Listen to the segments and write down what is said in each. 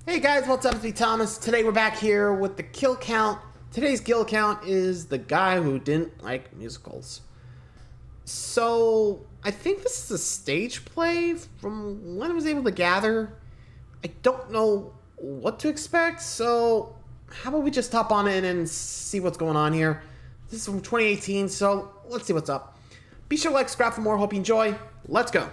Hey guys, what's up? It's me, Thomas. Today we're back here with the kill count. Today's kill count is the guy who didn't like musicals. So, I think this is a stage play from when I was able to gather. I don't know what to expect, so how about we just hop on in and see what's going on here. This is from 2018, so let's see what's up. Be sure to like, subscribe for more. Hope you enjoy. Let's go.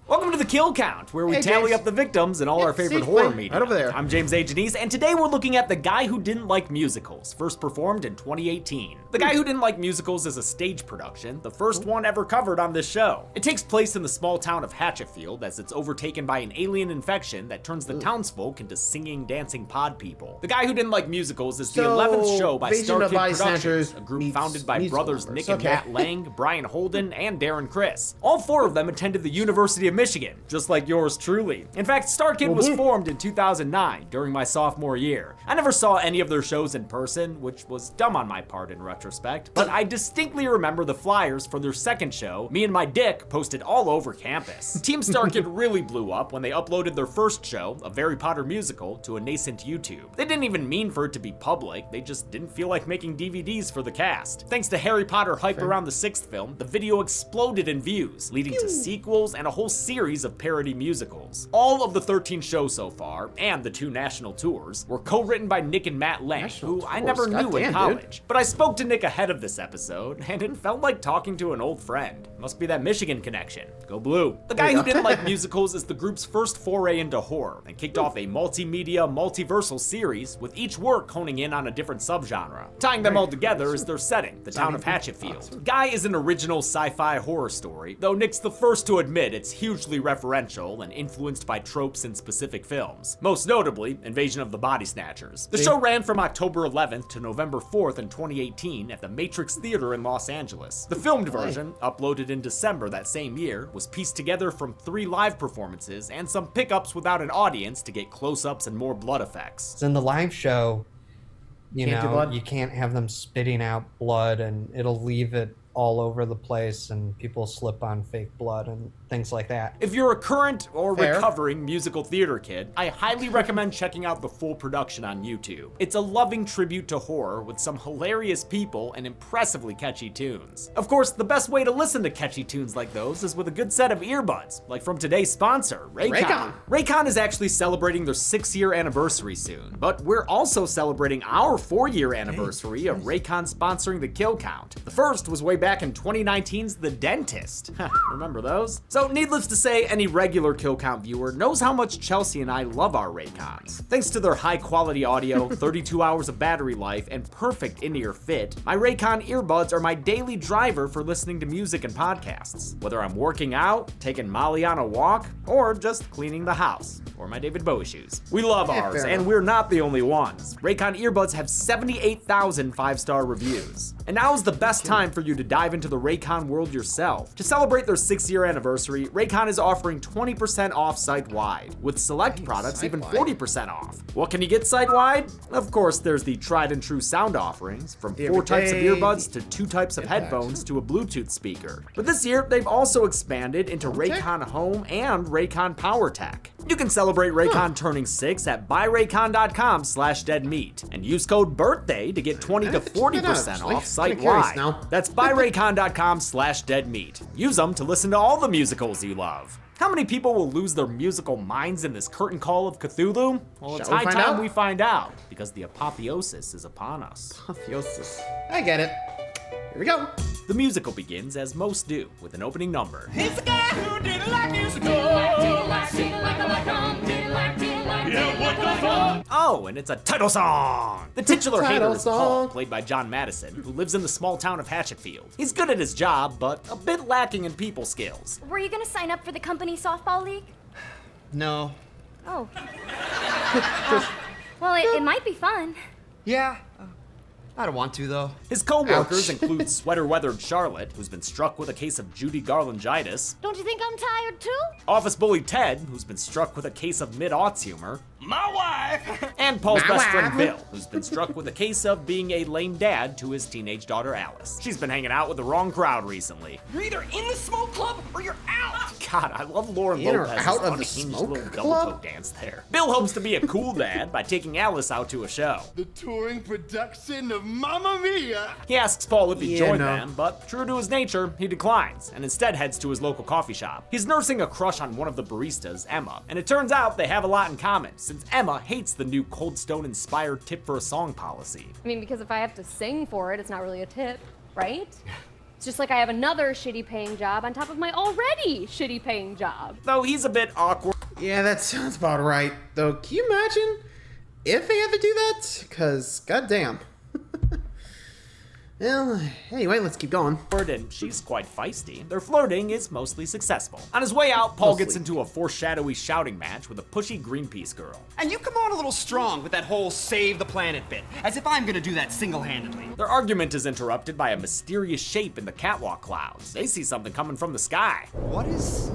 Welcome to the Kill Count, where we Hey, tally James. up the victims in all our favorite see, horror play media. right over there. I'm James A. Janice, and today we're looking at The Guy Who Didn't Like Musicals, first performed in 2018. The Guy Who Didn't Like Musicals is a stage production, the first one ever covered on this show. It takes place in the small town of Hatchetfield as it's overtaken by an alien infection that turns the townsfolk into singing, dancing pod people. The Guy Who Didn't Like Musicals is the 11th show by Invasion of Starkid Body Productions, Snatchers a group meets founded by musical brothers numbers. Nick and Matt Lang, Brian Holden, and Darren Criss. All four of them attended the University of Michigan, just like yours truly. In fact, Starkid was formed in 2009 during my sophomore year. I never saw any of their shows in person, which was dumb on my part in retrospect, but I distinctly remember the flyers for their second show, me and my dick, posted all over campus. Team Starkid really blew up when they uploaded their first show, a Harry Potter musical, to a nascent YouTube. They didn't even mean for it to be public, they just didn't feel like making DVDs for the cast. Thanks to Harry Potter hype around the sixth film, the video exploded in views, leading to sequels and a whole series of parody musicals. All of the 13 shows so far, and the 2 national tours, were co-written by Nick and Matt Lang, who I never knew in college. But I spoke to Nick ahead of this episode, and it felt like talking to an old friend. Must be that Michigan connection. Go Blue. The Guy Who Didn't Like Musicals is the group's first foray into horror, and kicked off a multimedia, multiversal series, with each work honing in on a different subgenre. Tying them all together is their setting, the town of Hatchetfield. Guy is an original sci-fi horror story, though Nick's the first to admit it's hugely referential and influenced by tropes in specific films, most notably Invasion of the Body Snatchers. The show ran from October 11th to November 4th in 2018 at the Matrix Theater in Los Angeles. The filmed version, uploaded in December that same year, was pieced together from 3 live performances and some pickups without an audience to get close-ups and more blood effects. In the live show, you Can't do know, blood? you can't have them spitting out blood and it'll leave it all over the place and people slip on fake blood and things like that. If you're a current or Fair. recovering musical theater kid, I highly recommend checking out the full production on YouTube. It's a loving tribute to horror with some hilarious people and impressively catchy tunes. Of course, the best way to listen to catchy tunes like those is with a good set of earbuds, like from today's sponsor, Raycon. Raycon is actually celebrating their 6-year anniversary soon, but we're also celebrating our 4-year anniversary of Raycon sponsoring the Kill Count. The first was way back in 2019's The Dentist. Remember those? So needless to say, any regular Kill Count viewer knows how much Chelsea and I love our Raycons. Thanks to their high quality audio, 32 hours of battery life, and perfect in-ear fit, my Raycon earbuds are my daily driver for listening to music and podcasts. Whether I'm working out, taking Molly on a walk, or just cleaning the house, or my David Bowie shoes. We love ours, fair and enough. we're not the only ones. Raycon earbuds have 78,000 5-star reviews. And now is the best time for you to dive into the Raycon world yourself. To celebrate their 6-year anniversary, Raycon is offering 20% off site-wide, with select products even 40% off. What can you get site-wide? Of course, there's the tried and true sound offerings, from 4 types of earbuds to 2 types of headphones to a Bluetooth speaker. But this year, they've also expanded into Raycon Home and Raycon PowerTech. You can celebrate Raycon turning 6 at buyraycon.com/deadmeat and use code BIRTHDAY to get 20 to 40% off site-wide. That's buyraycon.com/deadmeat. Use them to listen to all the musicals you love. How many people will lose their musical minds in this curtain call of Cthulhu? Well, it's Shall we high find time out? we find out, because the apotheosis is upon us. Apotheosis. I get it. Here we go. The musical begins, as most do, with an opening number. It's a guy who didn't like musical. Yeah, what the fuck? Oh, and it's a title song! The titular hater Title is Paul, song. played by John Madison, who lives in the small town of Hatchetfield. He's good at his job, but a bit lacking in people skills. Were you gonna sign up for the company softball league? No. Oh. Well, it might be fun. Yeah. I don't want to, though. His co-workers Ouch. include sweater-weathered Charlotte, who's been struck with a case of Judy Garlanditis, Don't you think I'm tired too? office bully Ted, who's been struck with a case of mid-aughts humor, My wife. And Paul's My best friend wife. Bill, who's been struck with a case of being a lame dad to his teenage daughter Alice. She's been hanging out with the wrong crowd recently. You're either in the smoke club or you're out. God, I love Lauren In or Lopez's out of the unhinged smoke little double club? toe dance there. Bill hopes to be a cool dad by taking Alice out to a show. The touring production of Mamma Mia. He asks Paul if he'd Yeah, join no. them, but true to his nature, he declines and instead heads to his local coffee shop. He's nursing a crush on one of the baristas, Emma, and it turns out they have a lot in common, since Emma hates the new Cold Stone-inspired tip for a song policy. I mean, because if I have to sing for it, it's not really a tip, right? It's just like I have another shitty paying job on top of my already shitty paying job. Though he's a bit awkward. Yeah, that sounds about right. Though, can you imagine if they had to do that? Because, goddamn. Well, anyway, let's keep going. And she's quite feisty. Their flirting is mostly successful. On his way out, Paul gets into a foreshadowy shouting match with a pushy Greenpeace girl. And you come on a little strong with that whole save the planet bit, as if I'm gonna do that single-handedly. Their argument is interrupted by a mysterious shape in the catwalk clouds. They see something coming from the sky. What is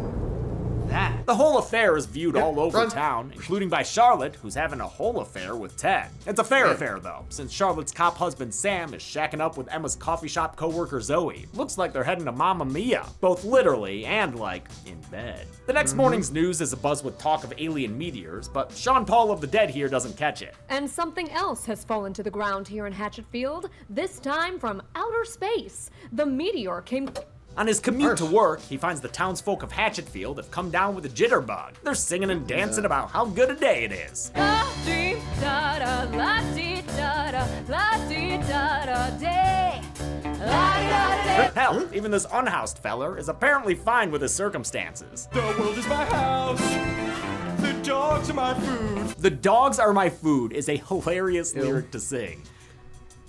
that? The whole affair is viewed all over run. town, including by Charlotte, who's having a whole affair with Ted. It's a fair affair, though, since Charlotte's cop husband Sam is shacking up with Emma's coffee shop co-worker Zoe. Looks like they're heading to Mamma Mia, both literally and, like, in bed. The next morning's news is abuzz with talk of alien meteors, but Sean Paul of the Dead here doesn't catch it. And something else has fallen to the ground here in Hatchetfield, this time from outer space. The meteor came... On his commute to work, he finds the townsfolk of Hatchetfield have come down with a jitterbug. They're singing and dancing about how good a day it is. La-dee-da-da, la-dee-da-da, la-dee-da-da day. La-dee-da-da. Hell, even this unhoused feller is apparently fine with his circumstances. The world is my house. The dogs are my food. The dogs are my food is a hilarious lyric to sing.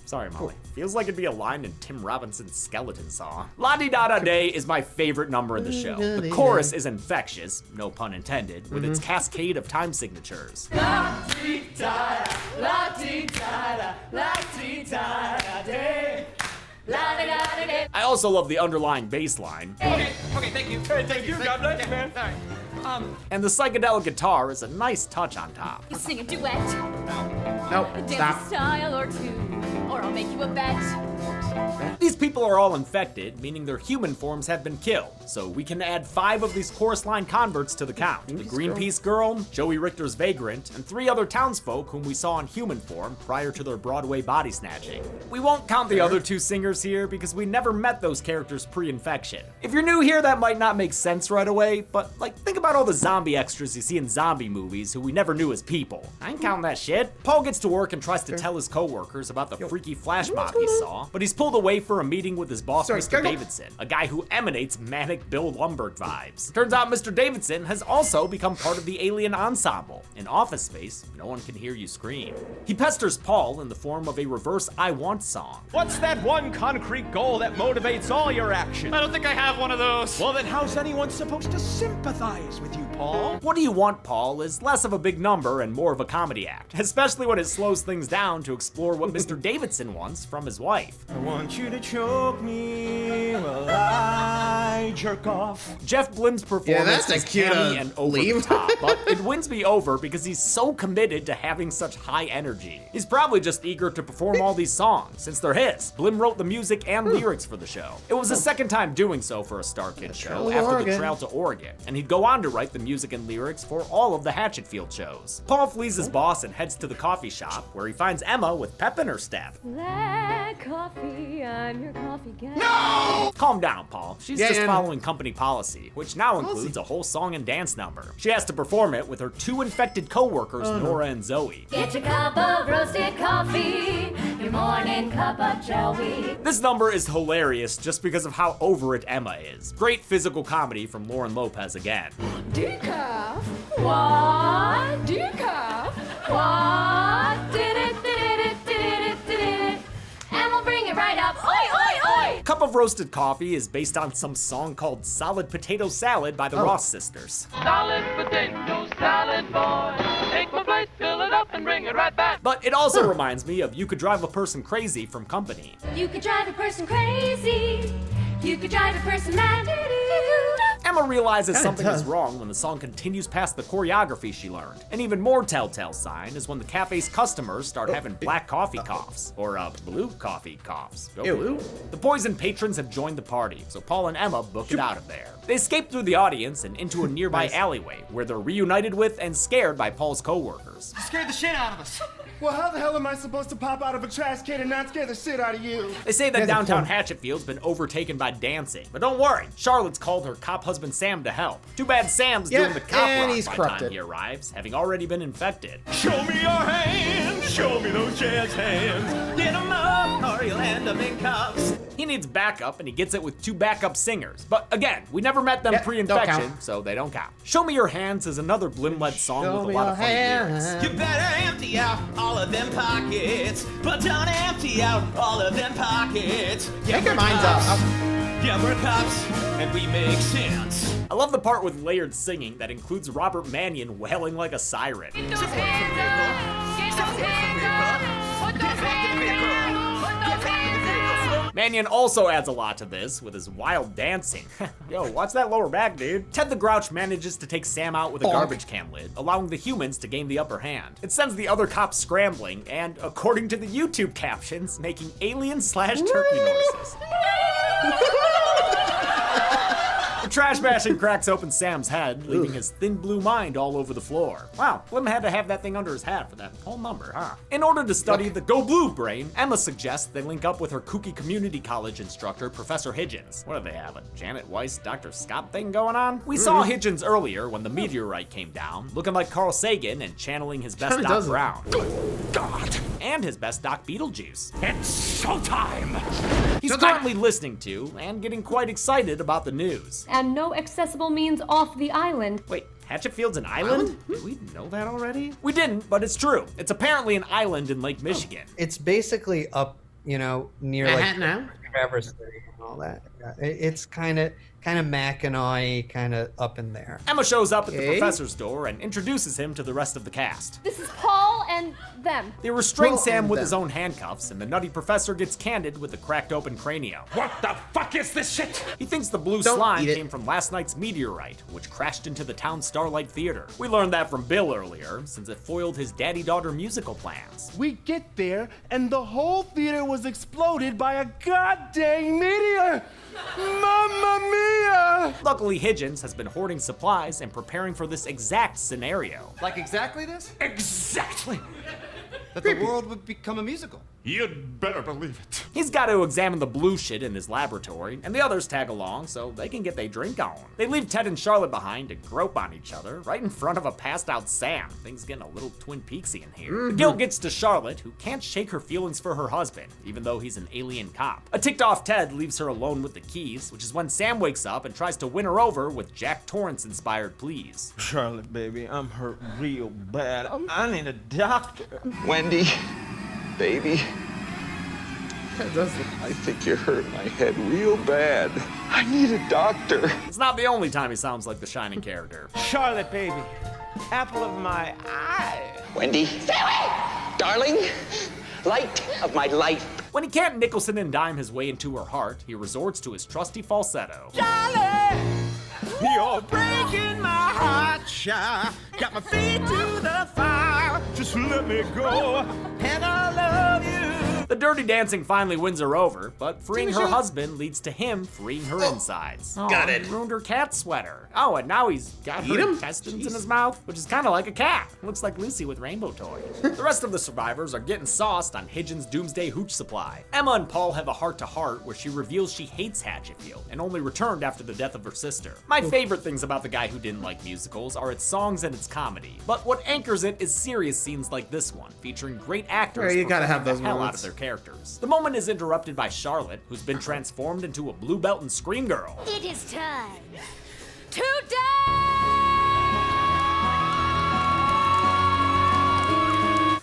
Sorry, Molly. Feels like it'd be a line in Tim Robinson's Skeleton Song. La-Di-Da-Da Day is my favorite number in the show. The chorus is infectious, no pun intended, with its cascade of time signatures. La-dee-da-da, la-dee-da-da, la-dee-da-da day. La-da-da-da-da. I also love the underlying bass line, Okay, thank you. Hey, thank you. God bless you, man. All right. and the psychedelic guitar is a nice touch on top. You sing a duet, Nope, dance stop. a style or two, or I'll make you a bet. These people are all infected, meaning their human forms have been killed, so we can add 5 of these chorus line converts to the count. The Greenpeace girl, Joey Richter's Vagrant, and 3 other townsfolk whom we saw in human form prior to their Broadway body snatching. We won't count the other 2 singers here because we never met those characters pre-infection. If you're new here, that might not make sense right away, but like think about all the zombie extras you see in zombie movies who we never knew as people. I ain't counting that shit. Paul gets to work and tries to tell his coworkers about the freaky flash mob he saw, but he's pulled away for a meeting with his boss, Mr. go. Davidson, a guy who emanates manic Bill Lumbergh vibes. Turns out Mr. Davidson has also become part of the Alien Ensemble. In Office Space, no one can hear you scream. He pesters Paul in the form of a reverse I Want song. What's that one concrete goal that motivates all your action? I don't think I have one of those. Well, then how's anyone supposed to sympathize with you, Paul? What Do You Want, Paul is less of a big number and more of a comedy act, especially when it slows things down to explore what Mr. Davidson wants from his wife. I want you to choke me while I jerk off. Jeff Blim's performance that's a is cute, canny and over the leave. top, but it wins me over because he's so committed to having such high energy. He's probably just eager to perform all these songs, since they're his. Blim wrote the music and lyrics for the show. It was his second time doing so for a Star Kid show to after the Oregon. Trail to Oregon, and he'd go on to write the music and lyrics for all of the Hatchetfield shows. Paul flees his boss and heads to the coffee shop, where he finds Emma with pep in her step. Black coffee, I'm your coffee guy. Calm down, Paul. She's Yeah, just yeah. following company policy, which now includes a whole song and dance number. She has to perform it with her 2 infected co-workers, Nora and Zoe. Get your cup of roasted coffee, your morning cup of Joey. This number is hilarious just because of how over it Emma is. Great physical comedy from Lauren Lopez again. Decaf. What? Decaf. What? Did it. And we'll bring it right up. Oi, oi, oi! Cup of Roasted Coffee is based on some song called Solid Potato Salad by the Ross Sisters. Solid potato salad, boy. Take my plate, fill it up, and bring it right back. But it also reminds me of You Could Drive a Person Crazy from Company. You could drive a person crazy. You could drive a person mad. Emma realizes Kinda something is does. wrong when the song continues past the choreography she learned. An even more telltale sign is when the cafe's customers start having black coffee coughs, or blue coffee coughs. Go Ew. blue. The poison patrons have joined the party, so Paul and Emma book it out of there. They escape through the audience and into a nearby alleyway, where they're reunited with and scared by Paul's co-workers. You scared the shit out of us. Well, how the hell am I supposed to pop out of a trash can and not scare the shit out of you? They say that There's a downtown point. Hatchetfield's been overtaken by dancing, but don't worry, Charlotte's called her cop husband Sam to help. Too bad Sam's Yeah, doing the cop and rock he's by the time corrupted. he arrives, having already been infected. Show me your hands, show me those jazz hands. Get 'em up or you'll end up in cuffs. He needs backup, and he gets it with 2 backup singers. But again, we never met them Yeah, don't pre-infection, count. so they don't count. Show Me Your Hands is another Blim-led song Show with me a lot your of funny lyrics. hands. You better empty out all of them pockets, but don't empty out all of them pockets. Yeah, Make your we're minds cops. up. Yeah, we're cops, and we make sense. I love the part with layered singing that includes Robert Mannion wailing like a siren. Get those hands up! Get those hands up! Put those hands down! Put those hands down! Mannion also adds a lot to this with his wild dancing. Yo, watch that lower back, dude. Ted the Grouch manages to take Sam out with a garbage can lid, allowing the humans to gain the upper hand. It sends the other cops scrambling and, according to the YouTube captions, making alien/turkey noises. The trash bashing cracks open Sam's head, leaving his thin blue mind all over the floor. Wow, Blim had to have that thing under his hat for that whole number, huh? In order to study the Go Blue brain, Emma suggests they link up with her kooky community college instructor, Professor Higgins. What do they have, a Janet Weiss, Dr. Scott thing going on? We saw Higgins earlier when the meteorite came down, looking like Carl Sagan and channeling his best Kinda Doc doesn't. Brown. God, And his best Doc Beetlejuice. it's showtime. He's currently listening to and getting quite excited about the news. And no accessible means off the island. Wait, Hatchetfield's an island? Did we know that already? We didn't, but it's true. It's apparently an island in Lake Michigan. It's basically up, near like now? Traverse City and all that. Yeah, it's kind of Mackinac, kind of up in there. Emma shows up at the Okay. professor's door and introduces him to the rest of the cast. This is Paul and them. They restrain Well, Sam with them. his own handcuffs, and the nutty professor gets candid with the cracked open cranium. What the fuck is this shit? He thinks the blue Don't slime eat it. came from last night's meteorite, which crashed into the town's Starlight Theater. We learned that from Bill earlier, since it foiled his daddy-daughter musical plans. We get there, and the whole theater was exploded by a goddamn meteor! Mamma mia! Luckily, Higgins has been hoarding supplies and preparing for this exact scenario. Like exactly this? Exactly. That the world would become a musical. You'd better believe it. He's got to examine the blue shit in his laboratory, and the others tag along so they can get their drink on. They leave Ted and Charlotte behind to grope on each other right in front of a passed out Sam. Things getting a little Twin Peaksy in here. The guilt gets to Charlotte, who can't shake her feelings for her husband, even though he's an alien cop. A ticked off Ted leaves her alone with the keys, which is when Sam wakes up and tries to win her over with Jack Torrance inspired pleas. Charlotte, baby, I'm hurt real bad. I need a doctor. Wendy, baby, That does look I think you hurt my head real bad. I need a doctor. It's not the only time he sounds like the Shining character. Charlotte, baby, apple of my eye. Wendy, darling, light of my life. When he can't Nicholson and dime his way into her heart, he resorts to his trusty falsetto. Charlie, you're breaking my heart, child. Got my feet to the fire. Just let me go, and I love you. The dirty dancing finally wins her over, but freeing her husband leads to him freeing her insides. Got He it. ruined her cat sweater. Oh, and now he's got her Eat 'em? intestines in his mouth, which is kind of like a cat. Looks like Lucy with rainbow toy. The rest of the survivors are getting sauced on Higgins' doomsday hooch supply. Emma and Paul have a heart-to-heart where she reveals she hates Hatchetfield and only returned after the death of her sister. My favorite things about The Guy Who Didn't Like Musicals are its songs and its comedy, but what anchors it is serious scenes like this one, featuring great actors Yeah, you gotta have performing those the hell out moments. of their characters. The moment is interrupted by Charlotte, who's been transformed into a blue belt and scream girl. It is time to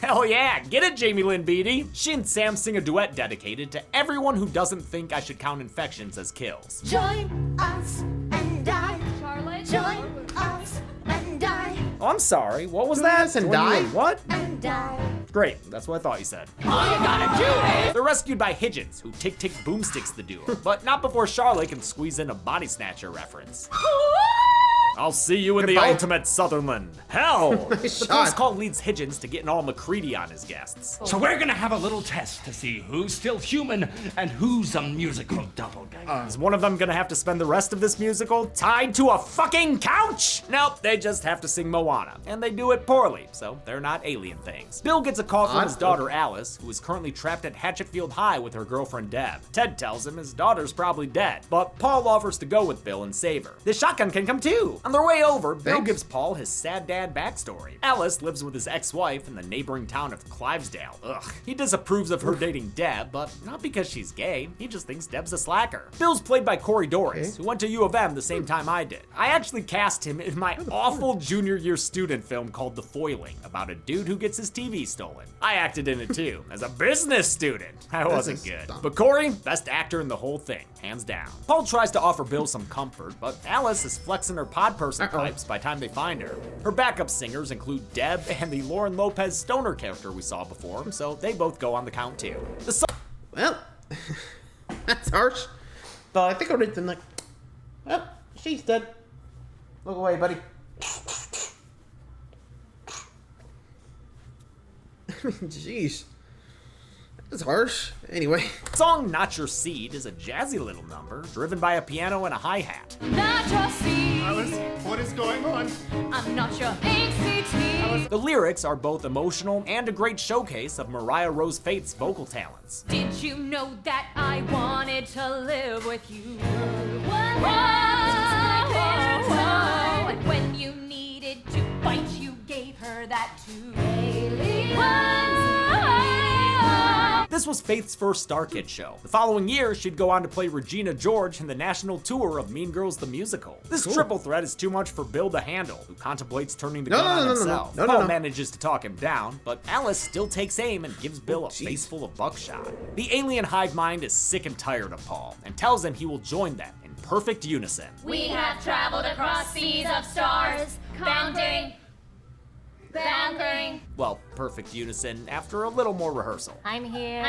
Hell yeah, get it, Jamie Lynn Beatty! She and Sam sing a duet dedicated to everyone who doesn't think I should count infections as kills. join us and die. Charlotte? Join us and die Oh, I'm sorry, what was Join that? us and Join you die? in what? and die. Great, that's what I thought you said. All you gotta do is... They're rescued by Higgins, who tick-tick boomsticks the duo, but not before Charlotte can squeeze in a body snatcher reference. I'll see you in the ultimate Sutherland. Hell! The first call leads Higgins to getting all McCready on his guests. So we're gonna have a little test to see who's still human and who's a musical doppelganger. Is one of them gonna have to spend the rest of this musical tied to a fucking couch? Nope, they just have to sing Moana, and they do it poorly, so they're not alien things. Bill gets a call from his daughter Alice, who is currently trapped at Hatchetfield High with her girlfriend Deb. Ted tells him his daughter's probably dead, but Paul offers to go with Bill and save her. The shotgun can come too. On their way over, Bill gives Paul his sad dad backstory. Alice lives with his ex-wife in the neighboring town of Clivesdale. Ugh. He disapproves of her dating Deb, but not because she's gay. He just thinks Deb's a slacker. Bill's played by Corey Doris, who went to U of M the same time I did. I actually cast him in my awful junior year student film called The Foiling, about a dude who gets his TV stolen. I acted in it too, as a business student. I wasn't good. But Corey, best actor in the whole thing, hands down. Paul tries to offer Bill some comfort, but Alice is flexing her pod person pipes by the time they find her. Her backup singers include Deb and the Lauren Lopez stoner character we saw before, so they both go on the count too. Well, that's harsh. But I think I'll read them like, well, she's dead. Look away, buddy. Jeez. That's harsh. Anyway. The song Not Your Seed is a jazzy little number, driven by a piano and a hi-hat. Not your seed. Alice, what is going on? I'm not your ACT. The lyrics are both emotional and a great showcase of Mariah Rose Faith's vocal talents. Did you know that I wanted to live with you? And when you needed to bite, you gave her that too. This was Faith's first Star Kid show. The following year, she'd go on to play Regina George in the national tour of Mean Girls the Musical. This triple threat is too much for Bill to handle, who contemplates turning the gun on himself. Paul manages to talk him down, but Alice still takes aim and gives Bill a face full of buckshot. The alien hive mind is sick and tired of Paul, and tells him he will join them in perfect unison. We have traveled across seas of stars, bounding. Well, perfect unison after a little more rehearsal. I'm here.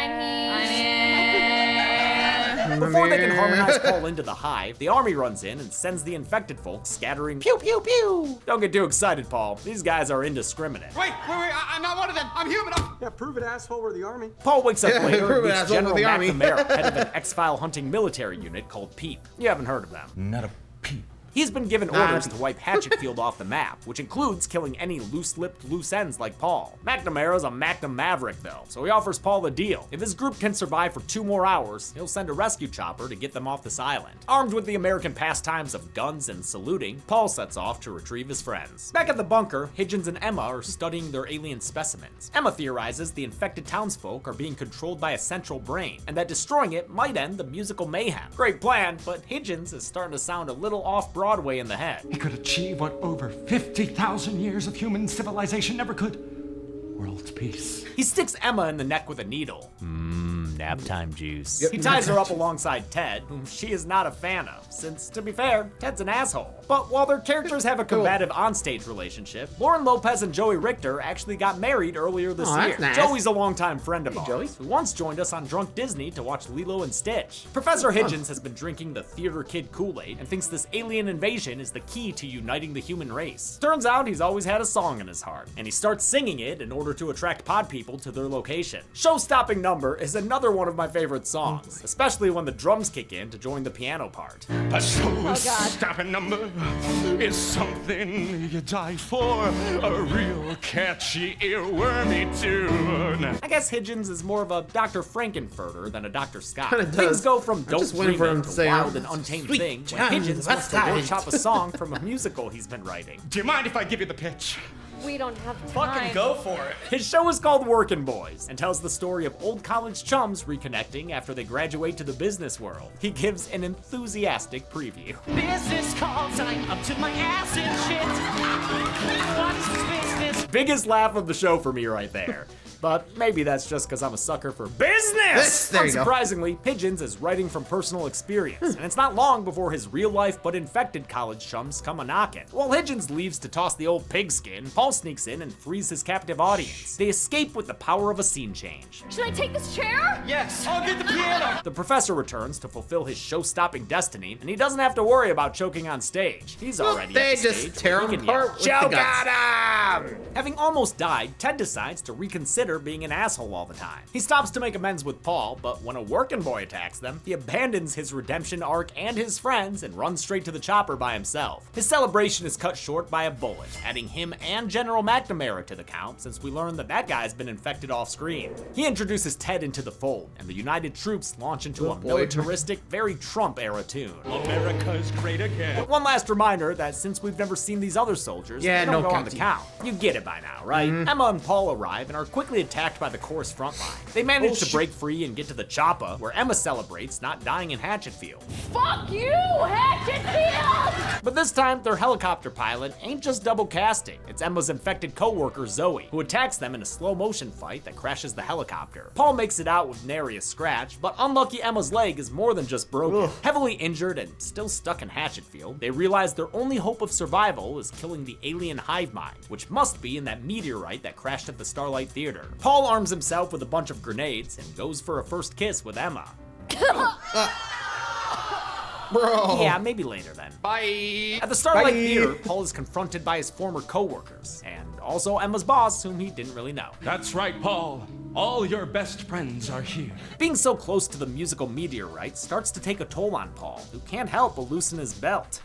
Before they can harmonize Paul into the hive, the army runs in and sends the infected folks scattering pew pew pew. Don't get too excited, Paul. These guys are indiscriminate. Wait, I'm not one of them. I'm human. Yeah, prove it, asshole. We're the army. Paul wakes up later and meets General army. McNamara, head of an X-File hunting military unit called PEEP. You haven't heard of them. Not a peep. He's been given orders to wipe Hatchetfield off the map, which includes killing any loose-lipped loose ends like Paul. McNamara's a Magnum Maverick though, so he offers Paul a deal. If his group can survive for 2 more hours, he'll send a rescue chopper to get them off this island. Armed with the American pastimes of guns and saluting, Paul sets off to retrieve his friends. Back at the bunker, Higgins and Emma are studying their alien specimens. Emma theorizes the infected townsfolk are being controlled by a central brain, and that destroying it might end the musical mayhem. Great plan, but Higgins is starting to sound a little off-Broadway in the head. He could achieve what over 50,000 years of human civilization never could. World peace. He sticks Emma in the neck with a needle. Nap time juice. He ties her up alongside Ted, whom she is not a fan of, since, to be fair, Ted's an asshole. But while their characters have a combative onstage relationship, Lauren Lopez and Joey Richter actually got married earlier this year. Nice. Joey's a longtime friend of ours, who once joined us on Drunk Disney to watch Lilo and Stitch. Professor Higgins has been drinking the theater kid Kool-Aid and thinks this alien invasion is the key to uniting the human race. Turns out he's always had a song in his heart, and he starts singing it in order to attract pod people to their location. Show-stopping number is another one of my favorite songs, especially when the drums kick in to join the piano part. A show-stopping number is something you die for. A real catchy earwormy tune. I guess Higgins is more of a Dr. Frankenfurter than a Dr. Scott. Kinda does. Things go from I'm Don't just waiting Dream for him It to to say, Wild and Untamed "Sweet Thing when John's Higgins wants to West workshop a song from a musical he's been writing. Do you mind if I give you the pitch? We don't have time. for it. His show is called Workin' Boys and tells the story of old college chums reconnecting after they graduate to the business world. He gives an enthusiastic preview. Business calls, I'm up to my ass in shit. What's this business? Biggest laugh of the show for me right there. but maybe that's just because I'm a sucker for business! There you go. Unsurprisingly, Pigeons is writing from personal experience, and it's not long before his real-life but infected college chums come a-knocking. While Higgins leaves to toss the old pigskin, Paul sneaks in and frees his captive audience. They escape with the power of a scene change. Should I take this chair? Yes, I'll get the piano. The professor returns to fulfill his show-stopping destiny, and he doesn't have to worry about choking on stage. He's already they at the just stage. tear He him can yell, apart with the "Choke guts." at him!" Having almost died, Ted decides to reconsider being an asshole all the time. He stops to make amends with Paul, but when a working boy attacks them, he abandons his redemption arc and his friends and runs straight to the chopper by himself. His celebration is cut short by a bullet, adding him and General McNamara to the count since we learned that that guy's been infected off screen. He introduces Ted into the fold, and the United troops launch into a militaristic, very Trump-era tune. America's great again. But one last reminder that since we've never seen these other soldiers, Yeah, they don't no go on the counting. count. You get it by now, right? Emma and Paul arrive and are quickly attacked by the Corps front line. They manage to break free and get to the chopper, where Emma celebrates not dying in Hatchetfield. Fuck you, Hatchetfield! But this time, their helicopter pilot ain't just double casting. It's Emma's infected co-worker Zoe, who attacks them in a slow motion fight that crashes the helicopter. Paul makes it out with nary a scratch, but unlucky Emma's leg is more than just broken. Heavily injured and still stuck in Hatchetfield, they realize their only hope of survival is killing the alien hive mind, which must be in that meteorite that crashed at the Starlight Theater. Paul arms himself with a bunch of grenades and goes for a first kiss with Emma. Bro. Yeah, maybe later then. Bye. At the Starlight Bye. Theater, Paul is confronted by his former co-workers, and also Emma's boss, whom he didn't really know. That's right, Paul. All your best friends are here. Being so close to the musical meteorite starts to take a toll on Paul, who can't help but loosen his belt.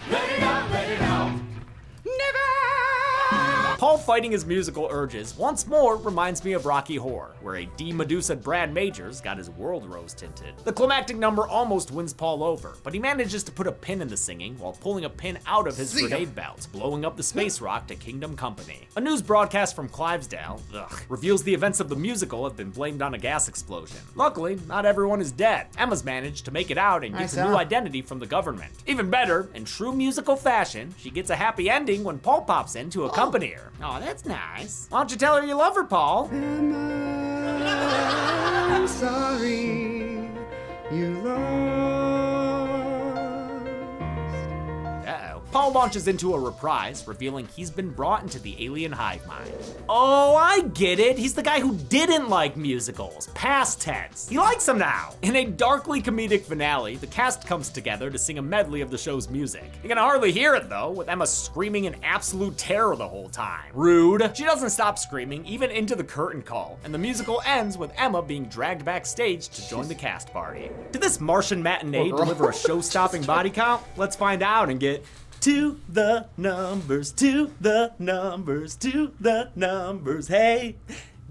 Paul fighting his musical urges once more reminds me of Rocky Horror, where a de-Medusa Brad Majors got his world rose tinted. The climactic number almost wins Paul over, but he manages to put a pin in the singing while pulling a pin out of his grenade belt, blowing up the space rock to Kingdom Company. A news broadcast from Clivesdale reveals the events of the musical have been blamed on a gas explosion. Luckily, not everyone is dead. Emma's managed to make it out and gets a new identity from the government. Even better, in true musical fashion, she gets a happy ending when Paul pops in to accompany her. Oh, that's nice. Why don't you tell her you love her, Paul? I'm sorry you lost. Uh-oh. Paul launches into a reprise, revealing he's been brought into the alien hive mind. Oh, I get it. He's the guy who didn't like musicals. Past tense. He likes them now. In a darkly comedic finale, the cast comes together to sing a medley of the show's music. You can hardly hear it though, with Emma screaming in absolute terror the whole time. Rude. She doesn't stop screaming even into the curtain call, and the musical ends with Emma being dragged backstage to join the cast party. Did this Martian matinee deliver a show-stopping body count? Let's find out and get to the numbers, to the numbers, to the numbers. Hey,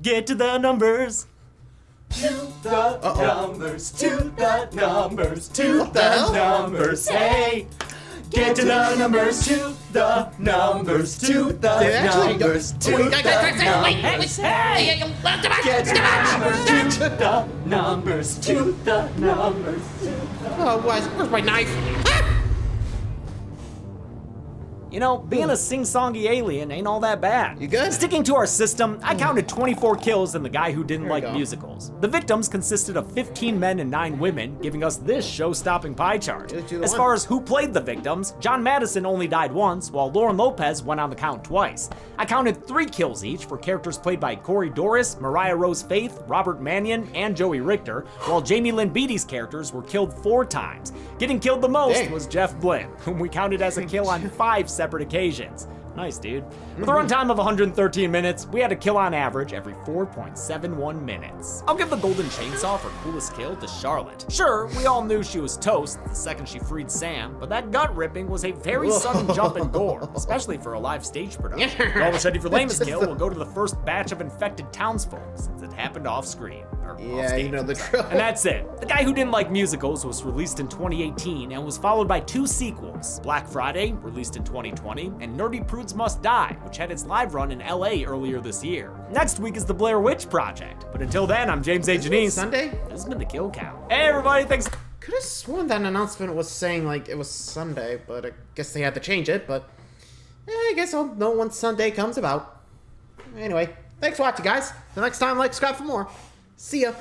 get to the numbers. To the numbers, to the numbers, to the numbers. Hey, get to the numbers, to the numbers, to the numbers, to the numbers. Hey, get to the numbers, to the numbers. Oh, where's my knife? You know, being a sing-songy alien ain't all that bad. You good? Sticking to our system, I counted 24 kills in the guy who didn't like musicals. The victims consisted of 15 men and 9 women, giving us this show-stopping pie chart. As far as who played the victims, John Madison only died once, while Lauren Lopez went on the count twice. I counted 3 kills each for characters played by Corey Doris, Mariah Rose Faith, Robert Mannion, and Joey Richter, while Jamie Lynn Beatty's characters were killed 4 times. Getting killed the most was Jeff Blinn, whom we counted as a kill on 5 separate occasions. Nice, dude. With a runtime of 113 minutes, we had a kill on average every 4.71 minutes. I'll give the Golden Chainsaw for coolest kill to Charlotte. Sure, we all knew she was toast the second she freed Sam, but that gut ripping was a very sudden jump in gore, especially for a live stage production. All machete for lamest kill will go to the first batch of infected townsfolk, since it happened off screen. Yeah, you know the drill. And that's it. The guy who didn't like musicals was released in 2018 and was followed by 2 sequels. Black Friday, released in 2020, and Nerdy Prudes Must Die, which had its live run in LA earlier this year. Next week is the Blair Witch Project. But until then, I'm James A. Janice. Sunday? This has been the Kill Count. Hey everybody, thanks. Could have sworn that announcement was saying like it was Sunday, but I guess they had to change it, but I guess I'll know when Sunday comes about. Anyway, Thanks for watching, guys. Till next time, like, subscribe for more. See ya.